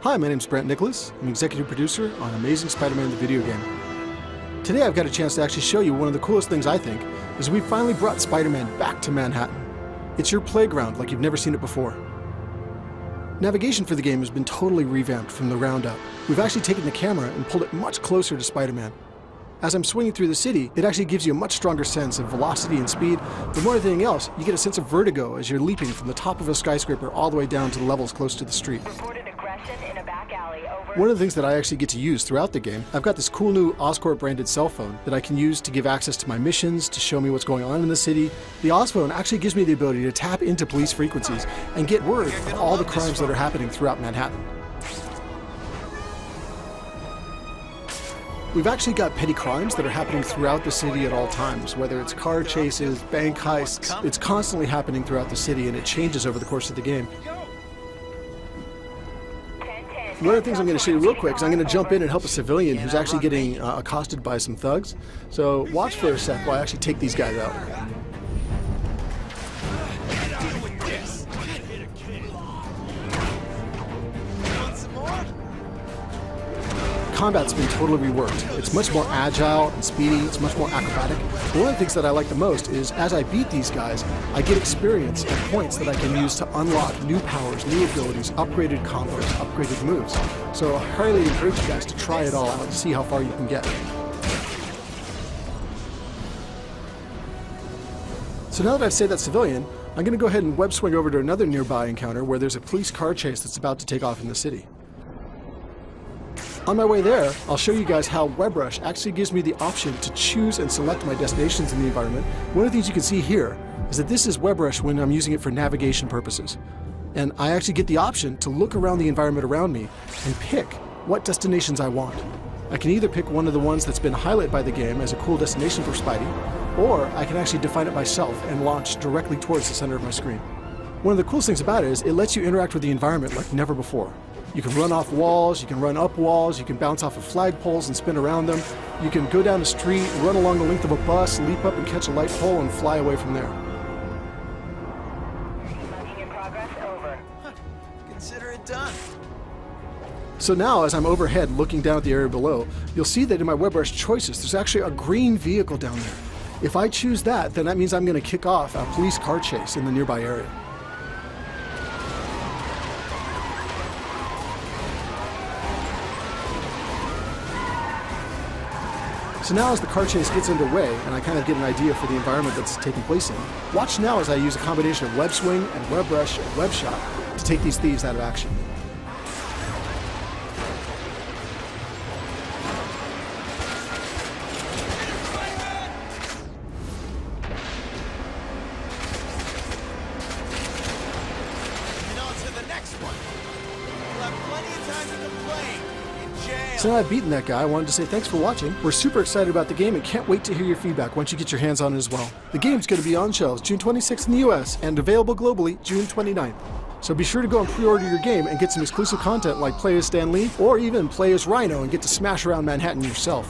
Hi, my name's Brent Nicholas. I'm executive producer on Amazing Spider-Man the video game. Today I've got a chance to actually show you one of the coolest things I think, is we finally brought Spider-Man back to Manhattan. It's your playground like you've never seen it before. Navigation for the game has been totally revamped from the ground up. We've actually taken the camera and pulled it much closer to Spider-Man. As I'm swinging through the city, it actually gives you a much stronger sense of velocity and speed, but more than anything else, you get a sense of vertigo as you're leaping from the top of a skyscraper all the way down to the levels close to the street. One of the things that I actually get to use throughout the game, I've got this cool new Oscorp branded cell phone that I can use to give access to my missions, to show me what's going on in the city. The Osphone actually gives me the ability to tap into police frequencies and get word of all the crimes that are happening throughout Manhattan. We've actually got petty crimes that are happening throughout the city at all times, whether it's car chases, bank heists. It's constantly happening throughout the city and it changes over the course of the game. One of the things I'm going to show you real quick is I'm going to jump in and help a civilian who's actually getting accosted by some thugs. So watch for a sec while I actually take these guys out. Combat's been totally reworked. It's much more agile and speedy, it's much more acrobatic. But one of the things that I like the most is as I beat these guys, I get experience and points that I can use to unlock new powers, new abilities, upgraded combos, upgraded moves. So I highly encourage you guys to try it all out and see how far you can get. So now that I've saved that civilian, I'm going to go ahead and web swing over to another nearby encounter where there's a police car chase that's about to take off in the city. On my way there, I'll show you guys how WebRush actually gives me the option to choose and select my destinations in the environment. One of the things you can see here is that this is WebRush when I'm using it for navigation purposes. And I actually get the option to look around the environment around me and pick what destinations I want. I can either pick one of the ones that's been highlighted by the game as a cool destination for Spidey, or I can actually define it myself and launch directly towards the center of my screen. One of the coolest things about it is it lets you interact with the environment like never before. You can run off walls, you can run up walls, you can bounce off of flagpoles and spin around them. You can go down a street, run along the length of a bus, leap up and catch a light pole, and fly away from there. In progress, over. Consider it done. So now, as I'm overhead looking down at the area below, you'll see that in my WebRush choices, there's actually a green vehicle down there. If I choose that, then that means I'm going to kick off a police car chase in the nearby area. So now as the car chase gets underway, and I kind of get an idea for the environment that's taking place in, watch now as I use a combination of web swing and WebRush and WebShot to take these thieves out of action. And on to the next one. We'll have plenty of time to complain. In jail. So now I've beaten that guy, I wanted to say thanks for watching. We're super excited about the game and can't wait to hear your feedback once you get your hands on it as well. The game's going to be on shelves June 26th in the US and available globally June 29th. So be sure to go and pre-order your game and get some exclusive content like play as Stan Lee or even play as Rhino and get to smash around Manhattan yourself.